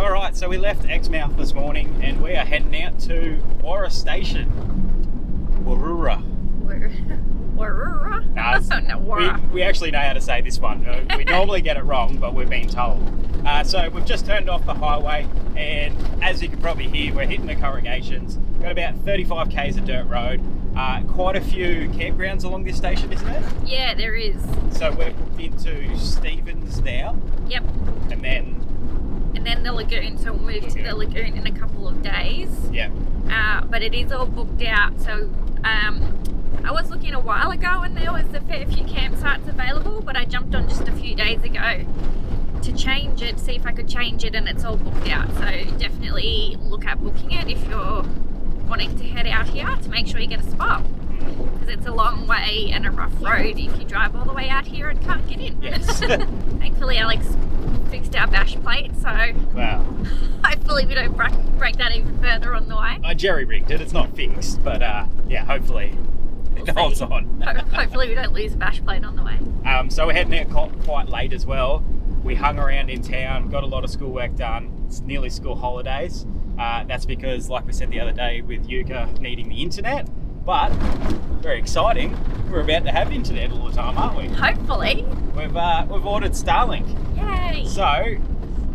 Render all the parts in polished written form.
Alright, so we left Exmouth this morning and we are heading out to Warra Station. Warroora. Warroora? No, Warra. we actually know how to say this one. We normally get it wrong, but we've been told. So we've just turned off the highway, and as you can probably hear, we're hitting the corrugations. We've got about 35 k's of dirt road. Quite a few campgrounds along this station, isn't it? Yeah, there is. So we're booked into Stevens now. Yep. And then the Lagoon, so we'll move to the Lagoon in a couple of days. Yeah. But it is all booked out, so I was looking a while ago and there was a fair few campsites available, but I jumped on just a few days ago to change it, see if I could change it, and it's all booked out. So definitely look at booking it if you're wanting to head out here, to make sure you get a spot, because it's a long way and a rough road if you drive all the way out here and can't get in. Yes. Thankfully Alex fixed our bash plate, so Wow. hopefully we don't break that even further on the way. I jerry-rigged it, it's not fixed, but yeah, hopefully it holds on. Hopefully we don't lose a bash plate on the way. So we're heading out quite late as well. We hung around in town, got a lot of schoolwork done. It's nearly school holidays. That's because, like we said the other day, with Yuka needing the internet, but very exciting, we're about to have internet all the time, aren't we? Hopefully. We've ordered Starlink. Yay! So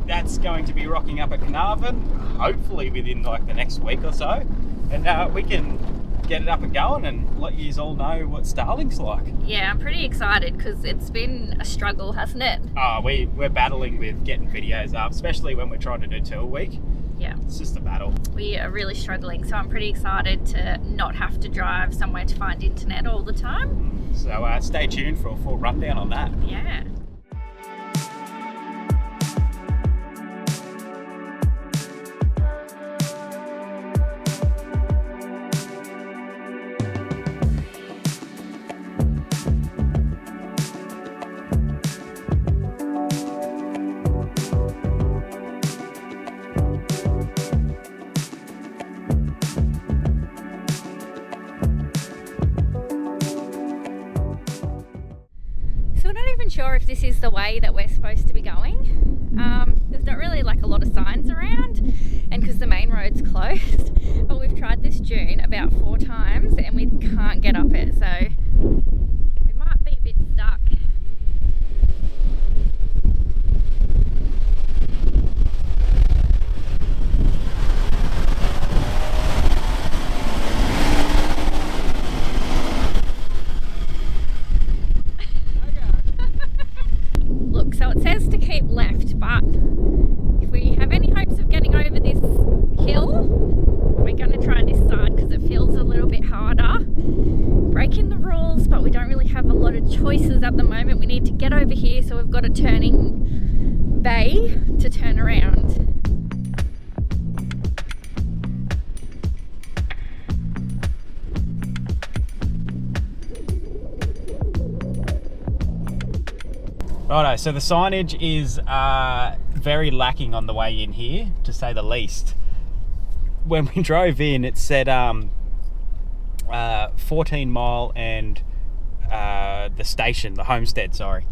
that's going to be rocking up at Carnarvon, hopefully within like the next week or so, and we can get it up and going and let you all know what Starlink's like. Yeah, I'm pretty excited because it's been a struggle, hasn't it? We're battling with getting videos up, especially when we're trying to do 2 a week. Yeah. It's just a battle. We are really struggling, so I'm pretty excited to not have to drive somewhere to find internet all the time. So stay tuned for a full rundown on that. Yeah. So we're not even sure if this is the way that we're supposed to be going. There's not really like a lot of signs around, and because the main road's closed. But we've tried this dune about 4 times and we can't get up it, so we might be a bit stuck. Look, so it says to keep left, but if we have any hopes of getting over this hill, we're going to try this side because it feels a little bit harder. Breaking the rules, but we don't really have a lot of choices at the moment. We need to get over here, so we've got a turning bay to turn around. Righto, so the signage is very lacking on the way in here, to say the least. When we drove in, it said 14 mile and the station, the homestead, sorry,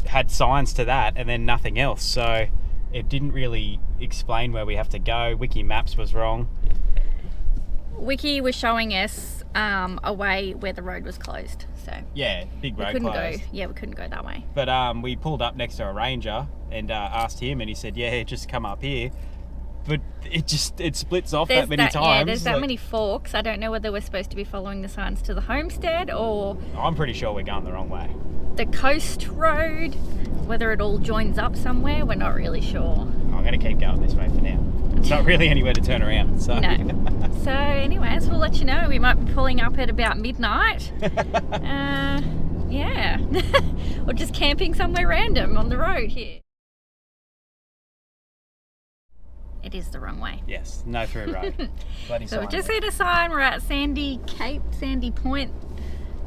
had signs to that and then nothing else. So it didn't really explain where we have to go. Wiki Maps was wrong. Wiki was showing us a way where the road was closed, so Yeah, big road we couldn't closed. go. Yeah, we couldn't go that way. But we pulled up next to a ranger and asked him, and he said, yeah, just come up here. But it splits off that many times. Yeah, there's that many forks. I don't know whether we're supposed to be following the signs to the homestead or I'm pretty sure we're going the wrong way. the coast road, whether it all joins up somewhere. We're not really sure. I'm going to keep going this way for now. It's not really anywhere to turn around. So. No. So anyways, we'll let you know. We might be pulling up at about midnight. Yeah. Or just camping somewhere random on the road here. It is the wrong way. Yes, no through road. Bloody So we sign. just hit a sign. We're at Sandy Point,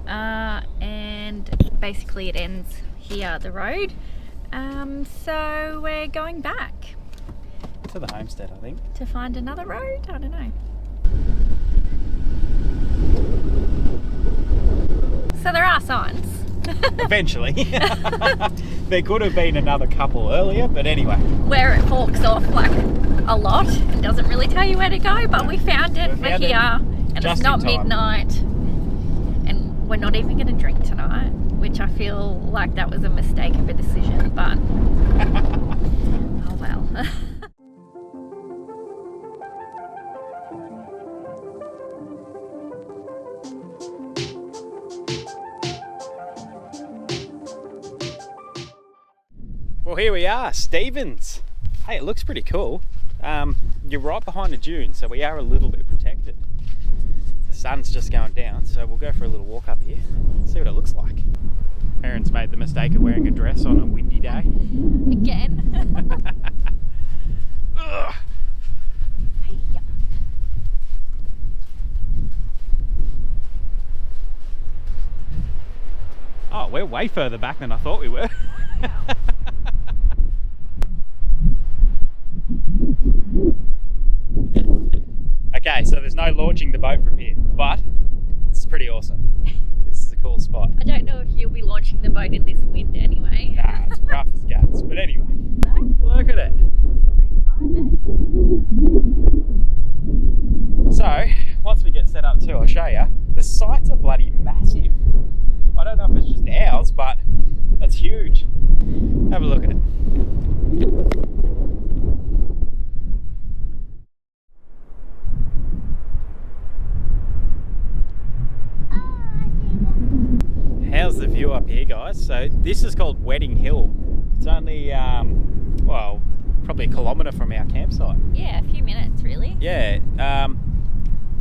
and basically it ends here, the road. So we're going back to the homestead, I think. to find another road. I don't know. So there are signs. Eventually. There could have been another couple earlier, but anyway. Where it forks off like a lot and doesn't really tell you where to go, but we found it. We're here, and it's not midnight, and we're not even going to drink tonight, which I feel like that was a mistake of a decision, but oh well. Well, here we are, Stevens. Hey, it looks pretty cool. You're right behind a dune, so we are a little bit protected. The sun's just going down, so we'll go for a little walk up here, see what it looks like. Erin's made the mistake of wearing a dress on a windy day. Again. Ugh. Hey-ya. Oh, we're way further back than I thought we were. Wow. Okay, so there's no launching the boat from here, but it's pretty awesome. This is a cool spot. I don't know if you'll be launching the boat in this wind anyway. Nah, it's rough as guts, but anyway. Look at it. So, once we get set up too, I'll show you. The sites are bloody massive. I don't know if it's just ours, but it's huge. Have a look at it. How's the view up here, guys? So this is called Wedding Hill. It's only, well, probably a kilometre from our campsite. Yeah, a few minutes really. Yeah,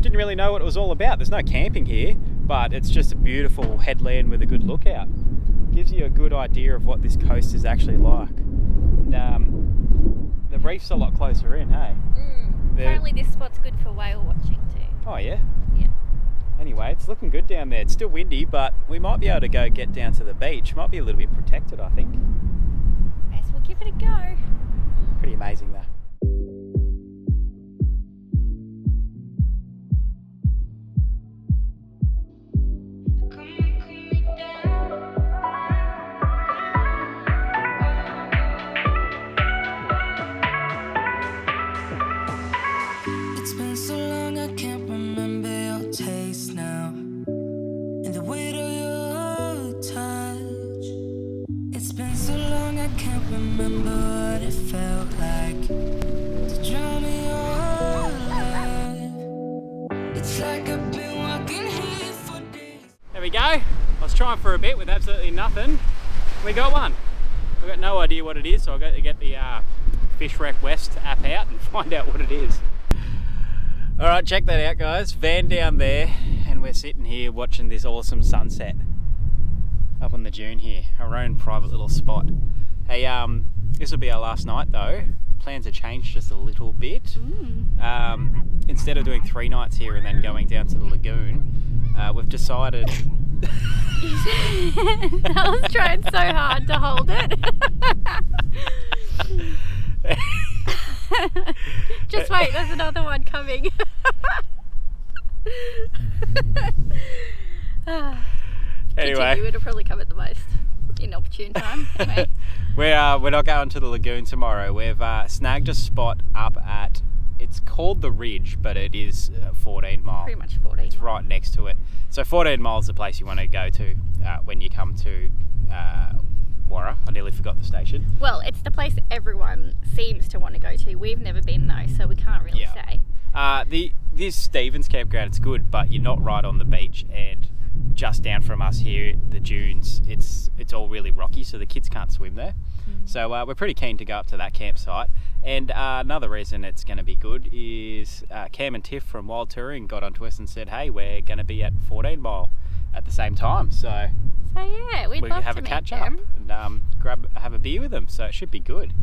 didn't really know what it was all about. There's no camping here, but it's just a beautiful headland with a good lookout. Gives you a good idea of what this coast is actually like. And the reef's a lot closer in, hey? Apparently this spot's good for whale watching too. Oh yeah? Yeah. Anyway, it's looking good down there. It's still windy, but we might be able to go get down to the beach. Might be a little bit protected, I think. Guess we'll give it a go. Pretty amazing though. It's been so long I can't remember your taste now, and the weight of your touch. It's been so long I can't remember what it felt like to drown in your life. It's like I've been walking here for days. There we go. I was trying for a bit with absolutely nothing. We got one. I've got no idea what it is, so I've got to get the Fish Rec West app out and find out what it is. All right, check that out, guys. Van down there, and we're sitting here watching this awesome sunset up on the dune here. Our own private little spot. Hey, this will be our last night though. Plans have changed just a little bit. Instead of doing 3 nights here and then going down to the lagoon, we've decided. I was trying so hard to hold it. Just wait, there's another one coming. Anyway, it would have probably come at the most inopportune time. Anyway. we're not going to the lagoon tomorrow. We've snagged a spot up at, it's called the Ridge, but it is 14 mile. Pretty much 14. It's right next to it. So 14 miles is the place you want to go to when you come to Warra. I nearly forgot the station. Well, it's the place everyone seems to want to go to. We've never been though, so we can't really say. This Stevens campground, it's good, but you're not right on the beach, and just down from us here, the dunes, it's all really rocky, so the kids can't swim there. So we're pretty keen to go up to that campsite. And another reason it's going to be good is Cam and Tiff from Wild Touring got onto us and said, hey, we're going to be at 14 Mile at the same time. So yeah, we'd love have to a meet catch them. up and have a beer with them. So it should be good.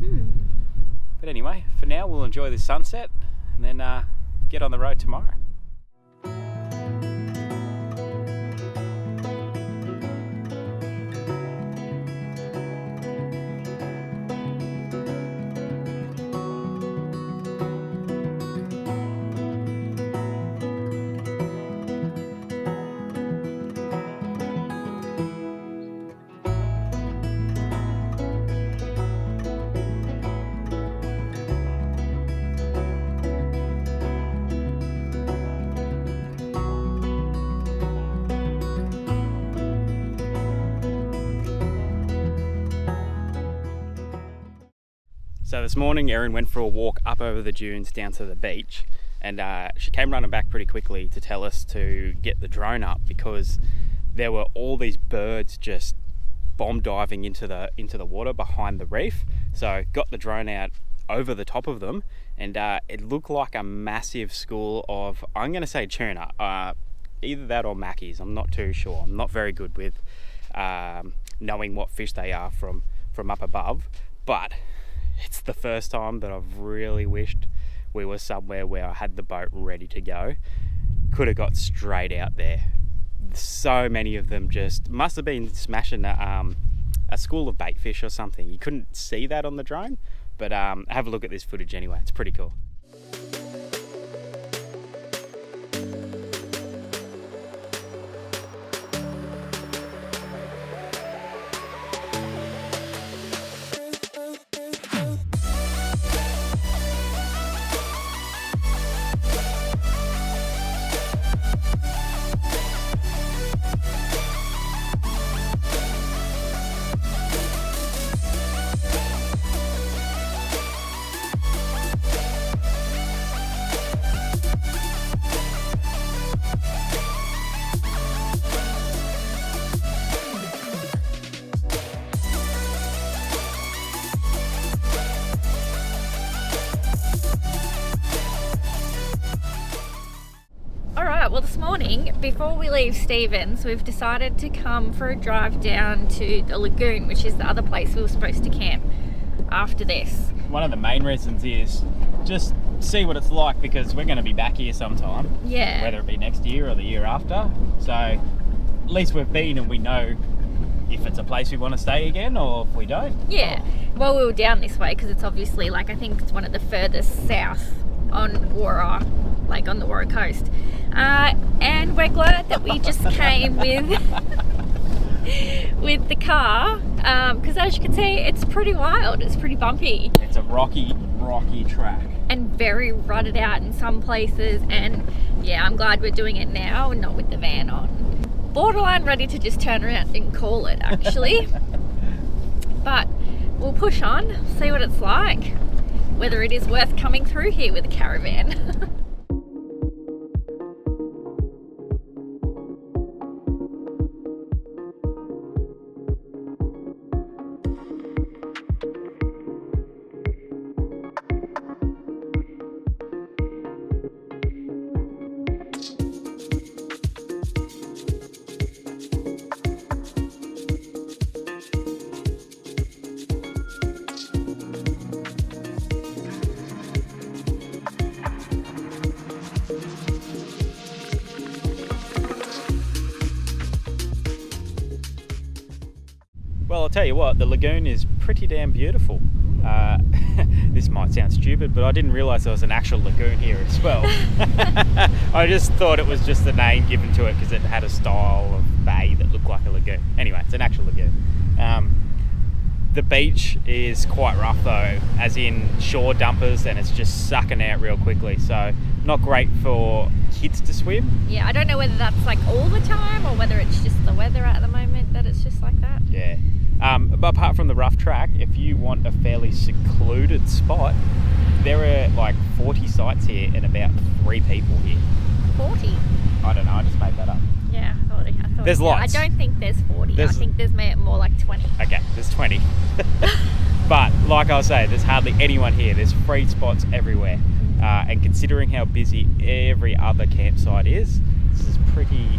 But anyway, for now, we'll enjoy this sunset and then get on the road tomorrow. this morning Erin went for a walk up over the dunes down to the beach, and she came running back pretty quickly to tell us to get the drone up because there were all these birds just bomb diving into the water behind the reef. So got the drone out over the top of them, and it looked like a massive school of, I'm going to say tuna, either that or mackies. I'm not too sure. I'm not very good with knowing what fish they are from up above, but it's the first time that I've really wished we were somewhere where I had the boat ready to go. Could have got straight out there. So many of them just must have been smashing a school of bait fish or something. You couldn't see that on the drone, but have a look at this footage anyway. It's pretty cool. Well, this morning, before we leave Stevens, we've decided to come for a drive down to the Lagoon, which is the other place we were supposed to camp after this. One of the main reasons is just see what it's like, because we're going to be back here sometime. Yeah. Whether it be next year or the year after. So at least we've been and we know if it's a place we want to stay again or if we don't. Yeah. Well, we were down this way because it's obviously, like, I think it's one of the furthest south on Warra, like on the Warra coast. And we're glad that we just came with the car, because as you can see, it's pretty wild. It's pretty bumpy. It's a rocky track. And very rutted out in some places. And yeah, I'm glad we're doing it now and not with the van on. Borderline ready to just turn around and call it, actually. But we'll push on, see what it's like, whether it is worth coming through here with a caravan. Well, I'll tell you what, the lagoon is pretty damn beautiful. This might sound stupid, but I didn't realise there was an actual lagoon here as well. I just thought it was just the name given to it because it had a style of bay that looked like a lagoon. Anyway, it's an actual lagoon. The beach is quite rough though, as in shore dumpers, and it's just sucking out real quickly. So not great for kids to swim. Yeah, I don't know whether that's like all the time or whether it's just the weather at the moment that it's just like that. Yeah. But apart from the rough track, if you want a fairly secluded spot, there are like 40 sites here and about 3 people here. 40? I don't know, I just made that up. Yeah, I thought there's lots. I don't think there's 40. I think there's more like 20. Okay, there's 20. But like I was saying, there's hardly anyone here. There's free spots everywhere. And considering how busy every other campsite is, this is pretty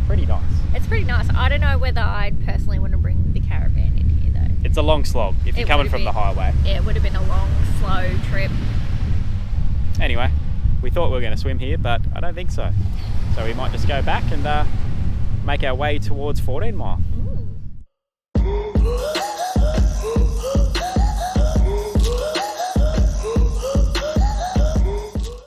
nice. It's pretty nice. I don't know whether I'd personally want to bring the caravan in here though. It's a long slog if you're coming from the highway. Yeah, it would have been a long, slow trip. Anyway, we thought we were going to swim here, but I don't think so. So we might just go back and make our way towards 14 Mile.